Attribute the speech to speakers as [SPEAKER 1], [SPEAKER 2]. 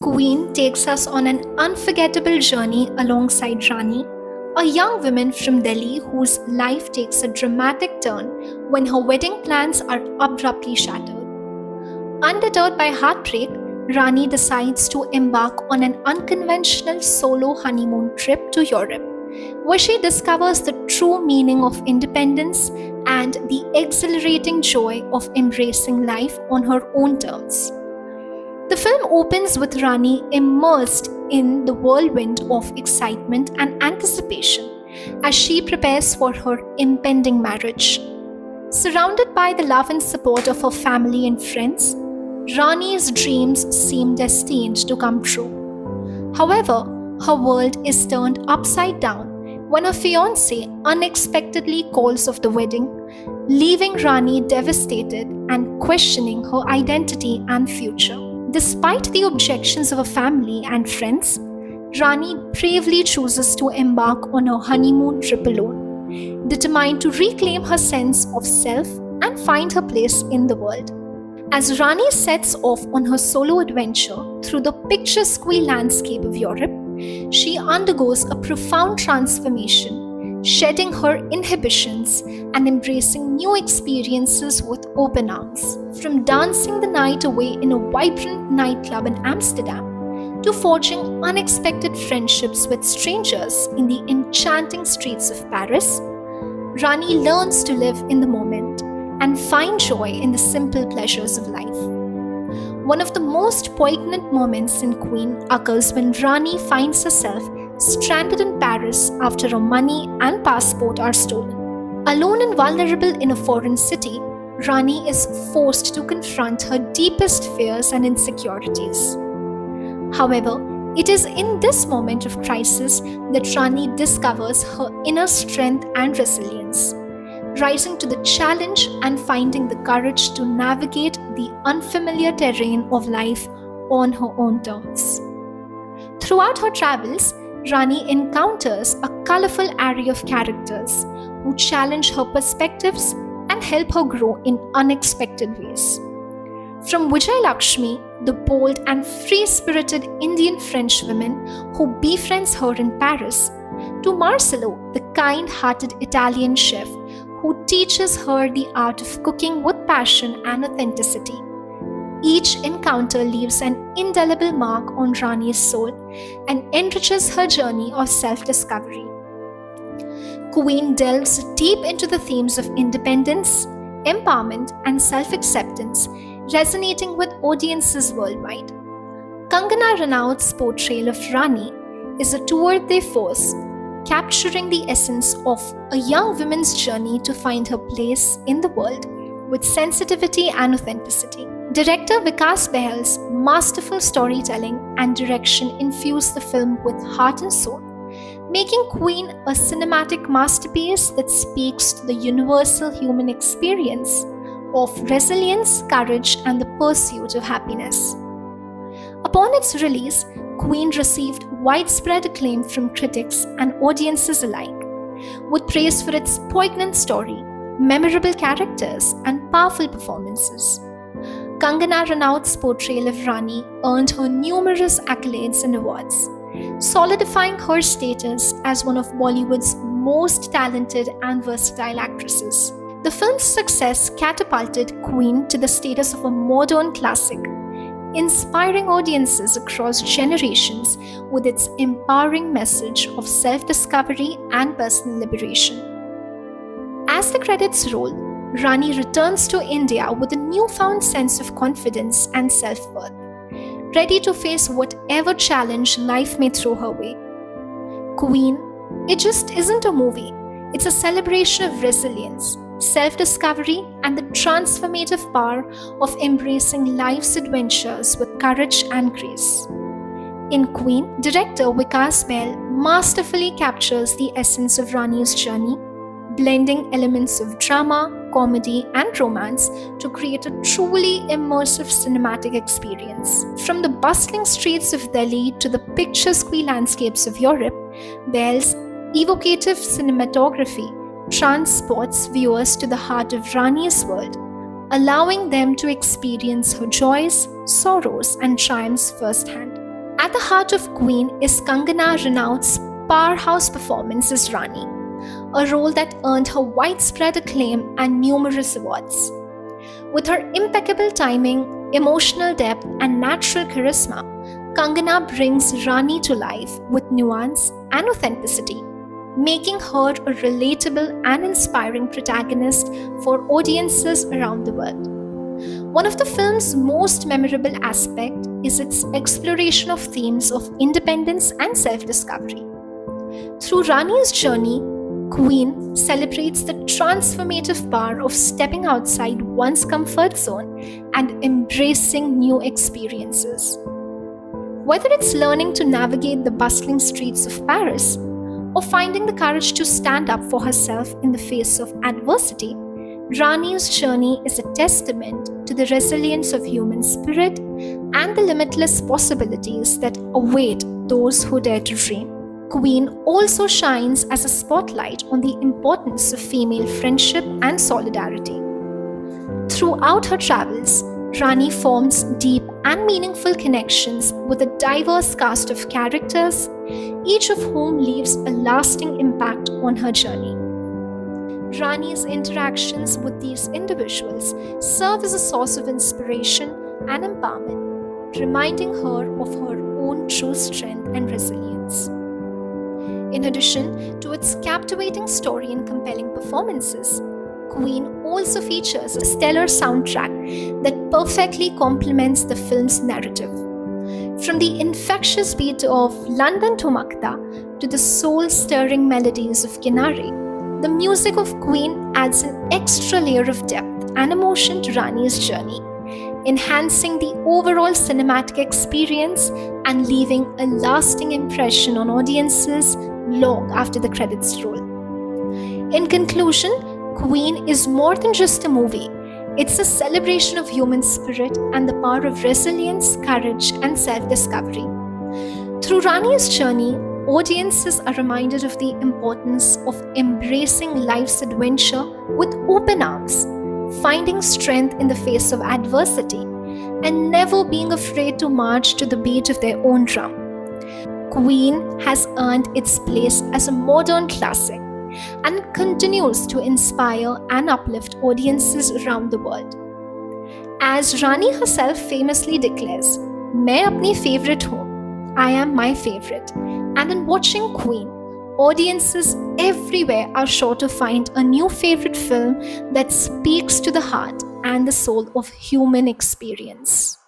[SPEAKER 1] Queen takes us on an unforgettable journey alongside Rani, a young woman from Delhi whose life takes a dramatic turn when her wedding plans are abruptly shattered. Undeterred by heartbreak, Rani decides to embark on an unconventional solo honeymoon trip to Europe, where she discovers the true meaning of independence and the exhilarating joy of embracing life on her own terms. The film opens with Rani immersed in the whirlwind of excitement and anticipation as she prepares for her impending marriage. Surrounded by the love and support of her family and friends, Rani's dreams seem destined to come true. However, her world is turned upside down when her fiancé unexpectedly calls off the wedding, leaving Rani devastated and questioning her identity and future. Despite the objections of her family and friends, Rani bravely chooses to embark on her honeymoon trip alone, determined to reclaim her sense of self and find her place in the world. As Rani sets off on her solo adventure through the picturesque landscape of Europe, she undergoes a profound transformation, shedding her inhibitions and embracing new experiences with open arms. From dancing the night away in a vibrant nightclub in Amsterdam to forging unexpected friendships with strangers in the enchanting streets of Paris, Rani learns to live in the moment and find joy in the simple pleasures of life. One of the most poignant moments in Queen occurs when Rani finds herself stranded in Paris after her money and passport are stolen. Alone and vulnerable in a foreign city, Rani is forced to confront her deepest fears and insecurities. However, it is in this moment of crisis that Rani discovers her inner strength and resilience, rising to the challenge and finding the courage to navigate the unfamiliar terrain of life on her own terms. Throughout her travels, Rani encounters a colorful array of characters who challenge her perspectives and help her grow in unexpected ways. From Vijay Lakshmi, the bold and free-spirited Indian French woman who befriends her in Paris, to Marcello, the kind-hearted Italian chef who teaches her the art of cooking with passion and authenticity. Each encounter leaves an indelible mark on Rani's soul and enriches her journey of self-discovery. Queen delves deep into the themes of independence, empowerment, and self-acceptance, resonating with audiences worldwide. Kangana Ranaut's portrayal of Rani is a tour de force, capturing the essence of a young woman's journey to find her place in the world with sensitivity and authenticity. Director Vikas Behl's masterful storytelling and direction infuse the film with heart and soul, making Queen a cinematic masterpiece that speaks to the universal human experience of resilience, courage, and the pursuit of happiness. Upon its release, Queen received widespread acclaim from critics and audiences alike, with praise for its poignant story, memorable characters, and powerful performances. Kangana Ranaut's portrayal of Rani earned her numerous accolades and awards, solidifying her status as one of Bollywood's most talented and versatile actresses. The film's success catapulted Queen to the status of a modern classic, inspiring audiences across generations with its empowering message of self-discovery and personal liberation. As the credits roll, Rani returns to India with a newfound sense of confidence and self-worth, ready to face whatever challenge life may throw her way. Queen, it just isn't a movie, it's a celebration of resilience, self-discovery, and the transformative power of embracing life's adventures with courage and grace. In Queen, director Vikas Behl masterfully captures the essence of Rani's journey, blending elements of drama, comedy, and romance to create a truly immersive cinematic experience. From the bustling streets of Delhi to the picturesque landscapes of Europe, Behl's evocative cinematography transports viewers to the heart of Rani's world, allowing them to experience her joys, sorrows, and triumphs firsthand. At the heart of Queen is Kangana Ranaut's powerhouse performance as Rani, a role that earned her widespread acclaim and numerous awards. With her impeccable timing, emotional depth, and natural charisma, Kangana brings Rani to life with nuance and authenticity, making her a relatable and inspiring protagonist for audiences around the world. One of the film's most memorable aspects is its exploration of themes of independence and self-discovery. Through Rani's journey, Queen celebrates the transformative power of stepping outside one's comfort zone and embracing new experiences. Whether it's learning to navigate the bustling streets of Paris or finding the courage to stand up for herself in the face of adversity, Rani's journey is a testament to the resilience of human spirit and the limitless possibilities that await those who dare to dream. Queen also shines as a spotlight on the importance of female friendship and solidarity. Throughout her travels, Rani forms deep and meaningful connections with a diverse cast of characters, each of whom leaves a lasting impact on her journey. Rani's interactions with these individuals serve as a source of inspiration and empowerment, reminding her of her own true strength and resilience. In addition to its captivating story and compelling performances, Queen also features a stellar soundtrack that perfectly complements the film's narrative. From the infectious beat of London Thumakta to the soul-stirring melodies of Kinare, the music of Queen adds an extra layer of depth and emotion to Rani's journey, enhancing the overall cinematic experience and leaving a lasting impression on audiences long after the credits roll. In conclusion, Queen is more than just a movie. It's a celebration of human spirit and the power of resilience, courage, and self-discovery. Through Rani's journey, audiences are reminded of the importance of embracing life's adventure with open arms, finding strength in the face of adversity, and never being afraid to march to the beat of their own drum. Queen has earned its place as a modern classic and continues to inspire and uplift audiences around the world. As Rani herself famously declares, "मैं अपनी favorite हूँ, I am my favorite." And in watching Queen, audiences everywhere are sure to find a new favorite film that speaks to the heart and the soul of human experience.